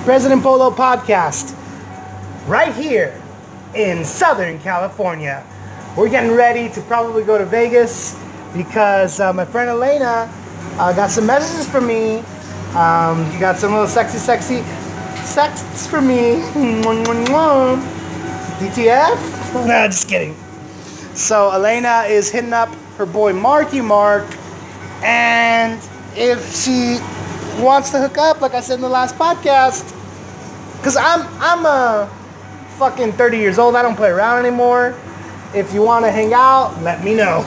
President Polo podcast right here in Southern California. We're getting ready to probably go to Vegas because my friend Elena got some messages for me. You got some little sexy sex for me. DTF? No, just kidding. So Elena is hitting up her boy Mark, and if she wants to hook up, like I said in the last podcast, because I'm a fucking 30 years old, I don't play around anymore. If you want to hang out, let me know.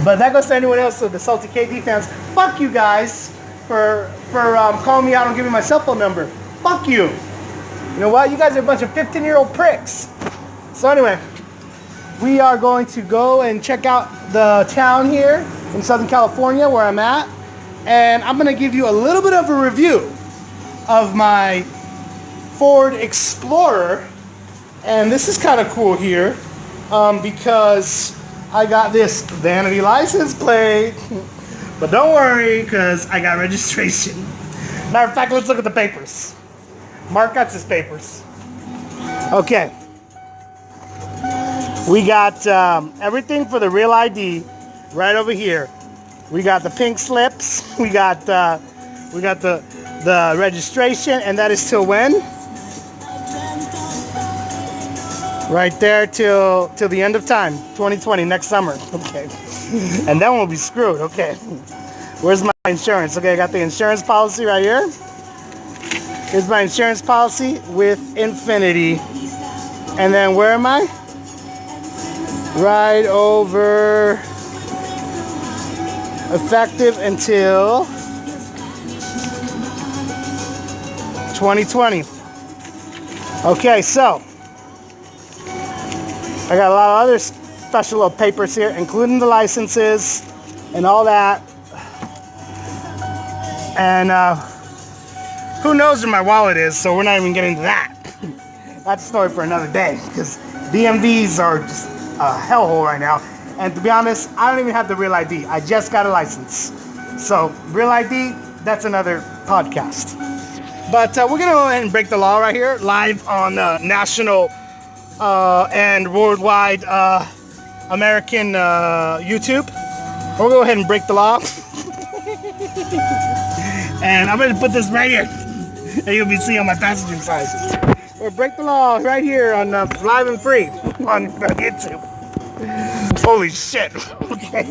But that goes to anyone else, so the Salty KD fans, fuck you guys for calling me out and giving me my cell phone number. Fuck you. You know what? You guys are a bunch of 15-year-old pricks. So anyway, we are going to go and check out the town here in Southern California where I'm at. And I'm going to give you a little bit of a review of my Ford Explorer. And this is kind of cool here because I got this vanity license plate. But don't worry, because I got registration. Matter of fact, let's look at the papers. Mark got his papers. Okay. We got everything for the real ID right over here. We got the pink slips. We got the registration, and that is till when? Right there till the end of time, 2020, next summer. Okay. And then we'll be screwed. Okay. Where's my insurance? Okay, I got the insurance policy right here. Here's my insurance policy with Infinity. And then where am I? Right over, effective until 2020. Okay, so I got a lot of other special little papers here, including the licenses and all that. And who knows where my wallet is, so we're not even getting to that. That's a story for another day, because DMVs are just a hellhole right now. And to be honest, I don't even have the real ID. I just got a license. So real ID, that's another podcast. But we're going to go ahead and break the law right here, live on national and worldwide American YouTube. We'll go ahead and break the law. And I'm going to put this right here. And you'll be seeing on my passenger side. We'll break the law right here on live and free on YouTube. Holy shit. Okay.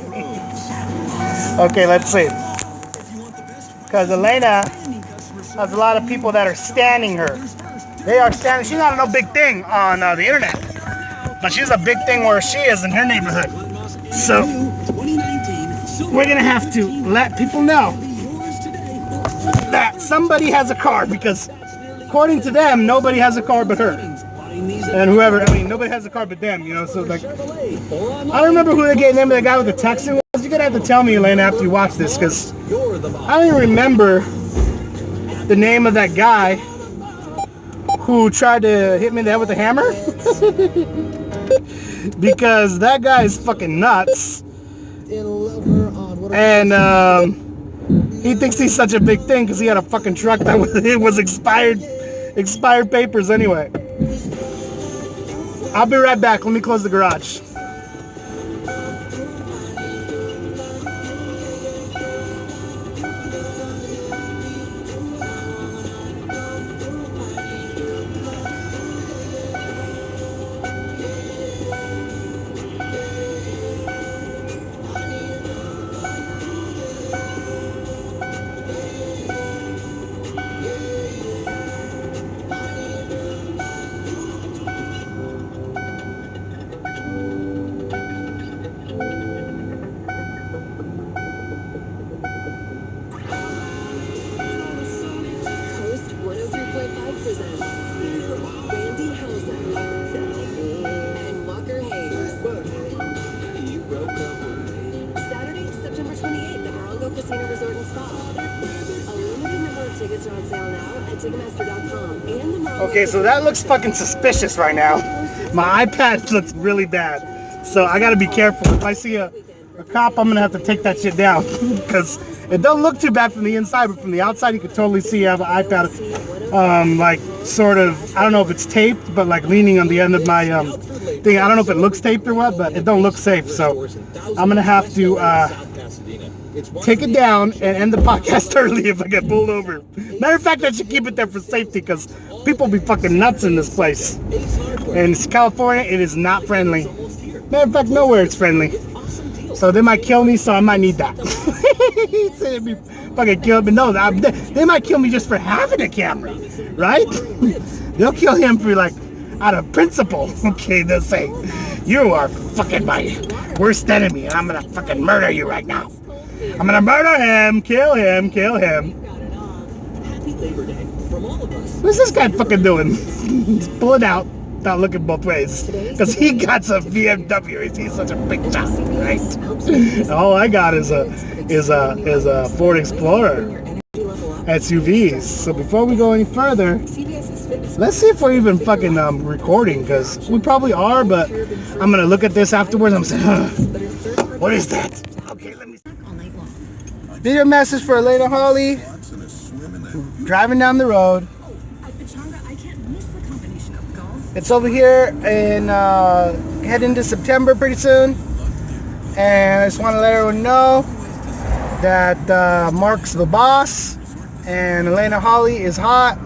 Okay, let's see. Because Elena has a lot of people that are standing her. They are standing. She's not no big thing on the internet. But she's a big thing where she is in her neighborhood. So we're going to have to let people know that somebody has a car, because according to them, nobody has a car but her. And whoever, I mean, nobody has a car but them, you know, so like, I don't remember who the name of the guy with the texting was. You're going to have to tell me, Elena, after you watch this, because I don't even remember the name of that guy who tried to hit me in the head with a hammer. Because that guy is fucking nuts. And, he thinks he's such a big thing because he had a fucking truck that was expired papers anyway. I'll be right back. Let me close the garage. Okay, so that looks fucking suspicious right now. My iPad looks really bad. So I gotta be careful. If I see a a cop, I'm gonna have to take that shit down because it don't look too bad from the inside, but from the outside you can totally see I have an iPad, like sort of, I don't know if it's taped, but like leaning on the end of my thing. I don't know if it looks taped or what, but it don't look safe. So I'm gonna have to take it down and end the podcast early if I get pulled over. Matter of fact, I should keep it there for safety because people be fucking nuts in this place. In California, it is not friendly. Matter of fact, nowhere it's friendly. So they might kill me, so I might need that. They'd be fucking kill me. No, they might kill me just for having a camera, right? They'll kill him for like out of principle. Okay, they'll say, you are fucking my worst enemy, and I'm gonna fucking murder you right now. I'm gonna murder him, kill him, kill him. What's this guy fucking doing? He's pulling out, not looking both ways, because he got a BMW. He's such a big shot, right? All I got is a Ford Explorer SUVs. So before we go any further, let's see if we're even fucking recording, because we probably are. But I'm gonna look at this afterwards. I'm saying, what is that? Okay, let me. Video message for Elena Holly. Driving down the road. It's over here and heading into September pretty soon. And I just want to let everyone know that Mark's the boss and Elena Holly is hot.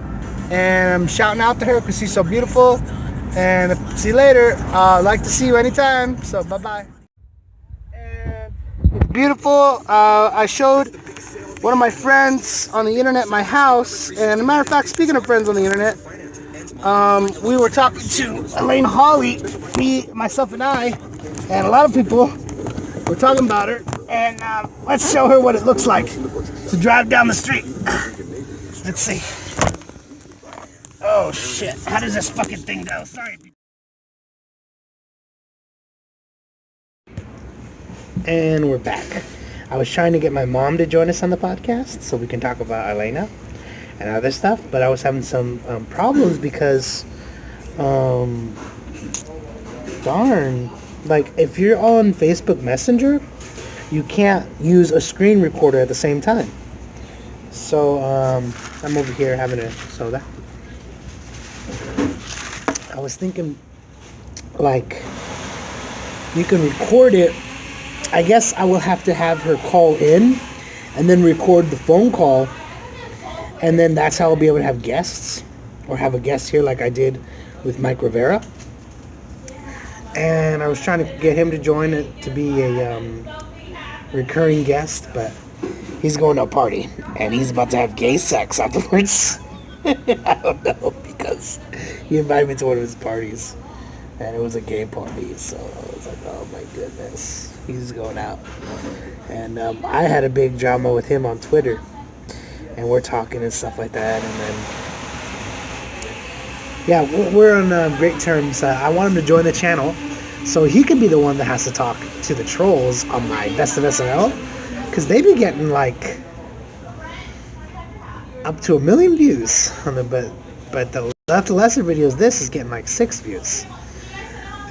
And I'm shouting out to her because she's so beautiful. And see you later. I'd like to see you anytime. So bye-bye. And it's beautiful. I showed one of my friends on the internet my house. And as a matter of fact, speaking of friends on the internet, we were talking to Elaine Holly, me, myself, and I, and a lot of people were talking about her. And let's show her what it looks like to drive down the street. Let's see. Oh shit! How does this fucking thing go? Sorry. And we're back. I was trying to get my mom to join us on the podcast so we can talk about Elena and other stuff, but I was having some problems because, darn, like if you're on Facebook Messenger, you can't use a screen recorder at the same time. So I'm over here having a soda. I was thinking, like, you can record it. I guess I will have to have her call in and then record the phone call. And then that's how I'll be able to have guests, or have a guest here like I did with Mike Rivera. And I was trying to get him to join it to be a recurring guest, but he's going to a party and he's about to have gay sex afterwards. I don't know, because he invited me to one of his parties and it was a gay party. So I was like, oh my goodness, he's going out. And I had a big drama with him on Twitter. And we're talking and stuff like that, and then, yeah, we're on great terms. I want him to join the channel, so he can be the one that has to talk to the trolls on my Best of SNL, because they be getting like up to 1 million views on the but the lesser videos, this is getting like 6 views,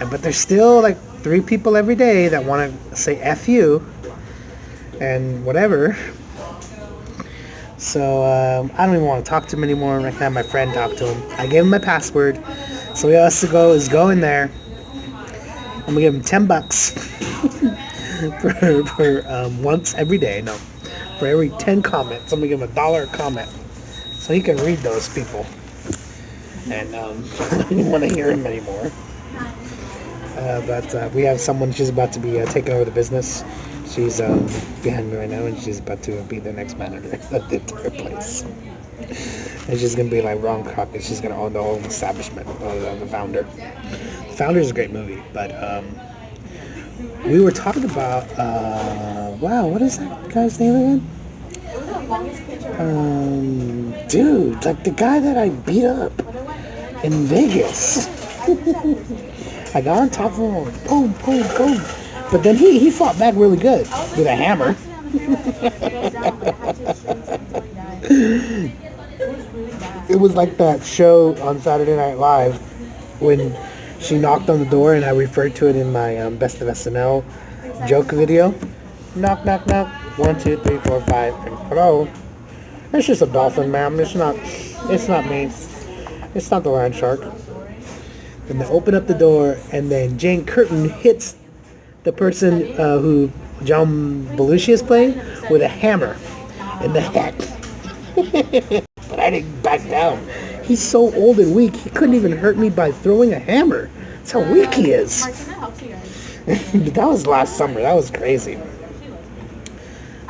but there's still like 3 people every day that want to say F you and whatever. So I don't even want to talk to him anymore. I can have my friend talk to him. I gave him my password. So he has to go is go in there. I'm gonna give him $10 for once every day. No, for every 10 comments, I'm gonna give him $1 a comment, so he can read those people. And I don't even want to hear him anymore. But we have someone. She's about to be taking over the business. She's behind me right now, and she's about to be the next manager of the entire place. And she's going to be like Ron Crockett. She's going to own the whole establishment, the founder. The Founder is a great movie, but we were talking about, wow, what is that guy's name again? Dude, like the guy that I beat up in Vegas. I got on top of him, boom, boom, boom. But then he fought back really good with a hammer. It was like that show on Saturday Night Live when she knocked on the door, and I referred to it in my Best of SNL joke video. Knock, knock, knock. 1, 2, 3, 4, 5. Hello. It's just a dolphin, ma'am. It's not me. It's not the land shark. And they open up the door, and then Jane Curtin hits the person who John Belushi is playing with a hammer in the head. But I didn't back down. He's so old and weak, he couldn't even hurt me by throwing a hammer. That's how weak he is. That was last summer. That was crazy.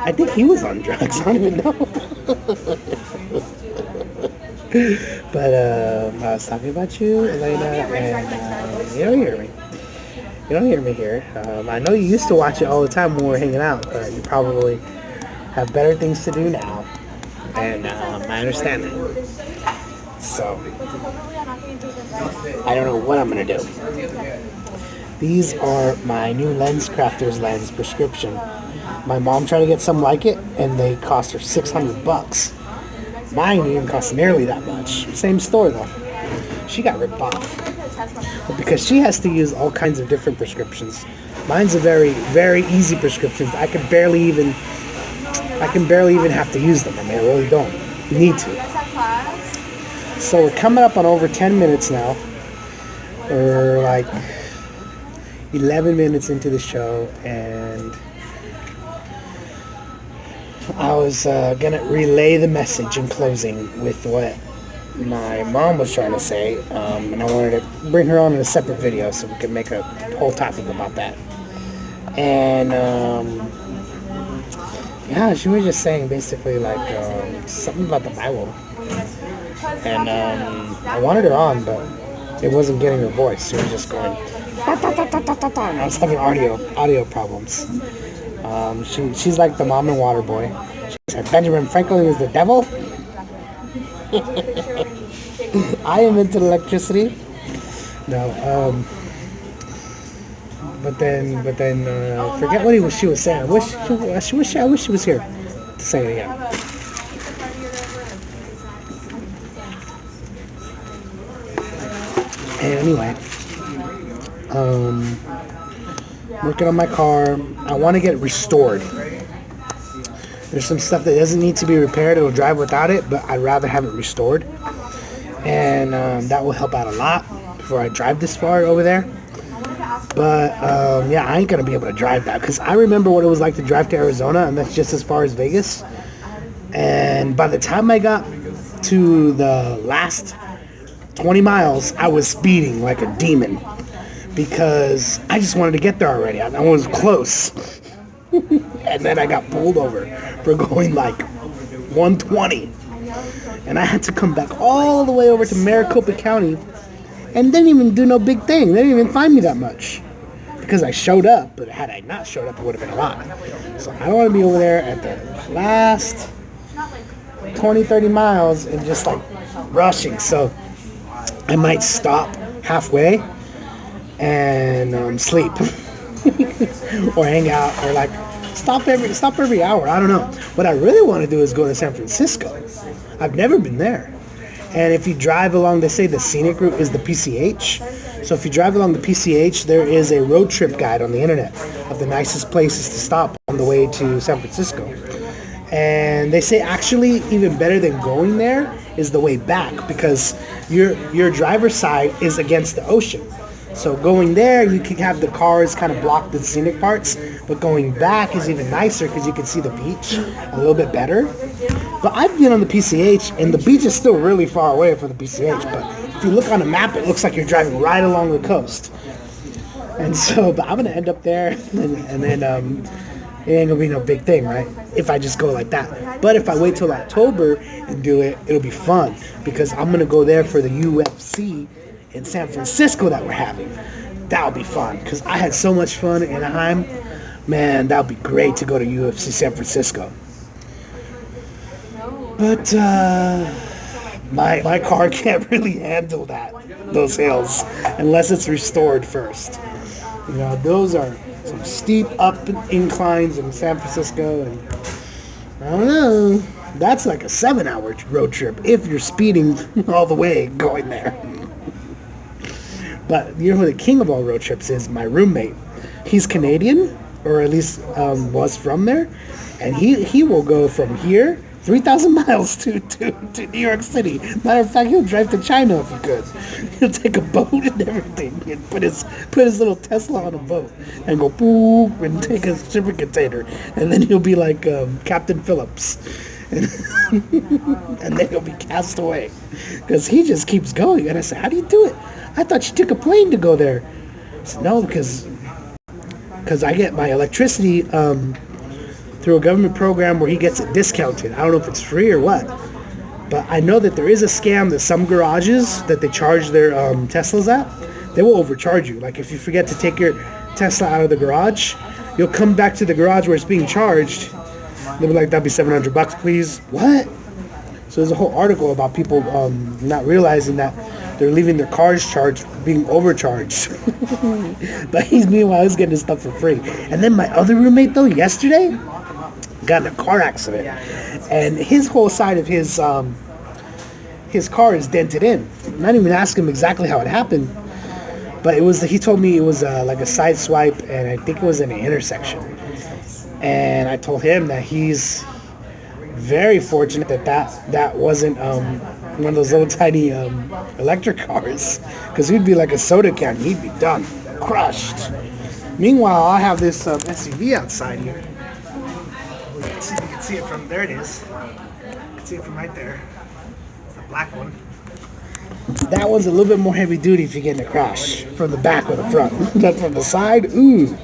I think he was on drugs. I don't even know. But I was talking about you, Elena, and you don't hear me. You don't hear me here. I know you used to watch it all the time when we were hanging out, but you probably have better things to do now. And I understand that. So, I don't know what I'm going to do. These are my new Lens Crafters lens prescription. My mom tried to get some like it, and they cost her $600. Mine didn't cost nearly that much. Same store though. She got ripped off. But because she has to use all kinds of different prescriptions. Mine's a very, very easy prescription. I can barely even have to use them. I mean, I really don't. You need to. So we're coming up on over 10 minutes now. We're like 11 minutes into the show, and I was going to relay the message in closing with what my mom was trying to say, and I wanted to bring her on in a separate video so we could make a whole topic about that. And, yeah, she was just saying basically like something about the Bible. And I wanted her on, but it wasn't getting her voice. She was just going, ta, ta, ta, ta, ta, ta, ta, and I was having audio problems. She's like the mom and water boy. She said Benjamin Franklin is the devil. I am into electricity. No, but then forget what she was saying. I wish she was here to say it again. Anyway, working on my car. I want to get it restored. There's some stuff that doesn't need to be repaired. It'll drive without it, but I'd rather have it restored. And that will help out a lot before I drive this far over there. But yeah, I ain't going to be able to drive that because I remember what it was like to drive to Arizona, and that's just as far as Vegas. And by the time I got to the last 20 miles, I was speeding like a demon because I just wanted to get there already. I was close. And then I got pulled over for going like 120. And I had to come back all the way over to Maricopa County and didn't even do no big thing. They didn't even find me that much because I showed up, but had I not showed up, it would have been a lot. So I don't want to be over there at the last 20, 30 miles and just like rushing. So I might stop halfway and sleep or hang out or like stop every hour. I don't know. What I really want to do is go to San Francisco. I've never been there. And if you drive along, they say the scenic route is the PCH. So if you drive along the PCH, there is a road trip guide on the internet of the nicest places to stop on the way to San Francisco. And they say actually even better than going there is the way back because your driver's side is against the ocean. So going there, you can have the cars kind of block the scenic parts, but going back is even nicer because you can see the beach a little bit better. But I've been on the PCH, and the beach is still really far away from the PCH, but if you look on a map, it looks like you're driving right along the coast. And so, but I'm going to end up there, and then it ain't going to be no big thing, right? If I just go like that. But if I wait till October and do it, it'll be fun because I'm going to go there for the UFC in San Francisco that we're having. That'll be fun because I had so much fun in Anaheim. Man, that'll be great to go to UFC San Francisco. But my car can't really handle those hills unless it's restored first. You know, those are some steep up inclines in San Francisco, and I don't know. That's like a 7-hour road trip if you're speeding all the way going there. But you know who the king of all road trips is? My roommate. He's Canadian, or at least was from there, and he will go from here 3,000 miles to New York City. Matter of fact, he'll drive to China if he could. He'll take a boat and everything and put his little Tesla on a boat and go boop and take a shipping container, and then he'll be like Captain Phillips, and, and then he'll be cast away because he just keeps going. And I said, how do you do it? I thought you took a plane to go there. I said, no, because I get my electricity through a government program where he gets it discounted. I don't know if it's free or what, but I know that there is a scam that some garages that they charge their Teslas at, they will overcharge you. Like if you forget to take your Tesla out of the garage, you'll come back to the garage where it's being charged. They'll be like, that'd be $700, please. What? So there's a whole article about people not realizing that they're leaving their cars charged, being overcharged. But meanwhile, he's getting his stuff for free. And then my other roommate, though, yesterday, got in a car accident. And his whole side of his car is dented in. I'm not even asking him exactly how it happened. But he told me it was like a side swipe, and I think it was in an intersection. And I told him that he's very fortunate that wasn't one of those little tiny electric cars, because he'd be like a soda can. He'd be done, crushed. Meanwhile, I have this SUV outside here. Let's see if you can see it from there. It is. You can see it from right there. It's a black one. That one's a little bit more heavy duty if you get in a crash from the back or the front. But from the side, ooh.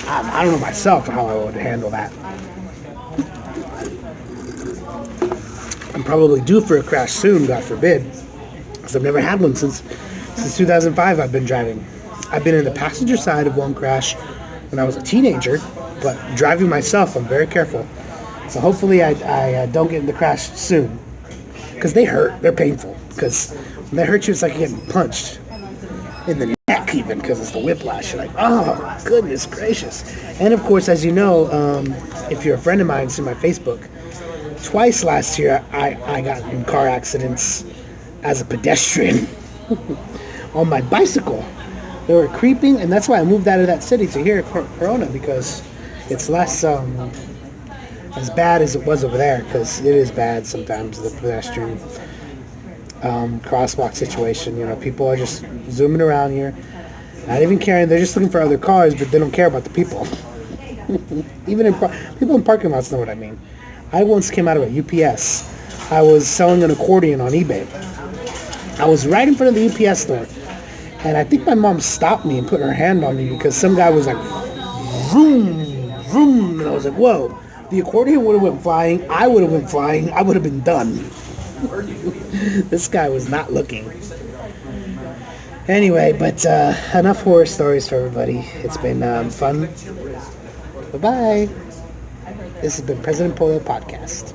I don't know myself how I would handle that. I'm probably due for a crash soon, God forbid, because I've never had one since 2005 I've been driving. I've been in the passenger side of one crash when I was a teenager, but driving myself, I'm very careful. So hopefully I don't get in the crash soon, because they hurt. They're painful, because when they hurt you, it's like you're getting punched in the neck even, because it's the whiplash. You're like, oh, goodness gracious. And of course, as you know, if you're a friend of mine, see my Facebook, twice last year I got in car accidents as a pedestrian on my bicycle. They were creeping, and that's why I moved out of that city to here, Corona, because it's less as bad as it was over there, because it is bad sometimes, the pedestrian crosswalk situation. You know, people are just zooming around here, not even caring. They're just looking for other cars, but they don't care about the people. Even people in parking lots know what I mean. I once came out of a UPS. I was selling an accordion on eBay. I was right in front of the UPS store, and I think my mom stopped me and put her hand on me because some guy was like, vroom, vroom, and I was like, whoa. The accordion would have went flying. I would have went flying. I would have been done. This guy was not looking. Anyway, but enough horror stories for everybody. It's been fun. Bye-bye. This has been President Polo Podcast.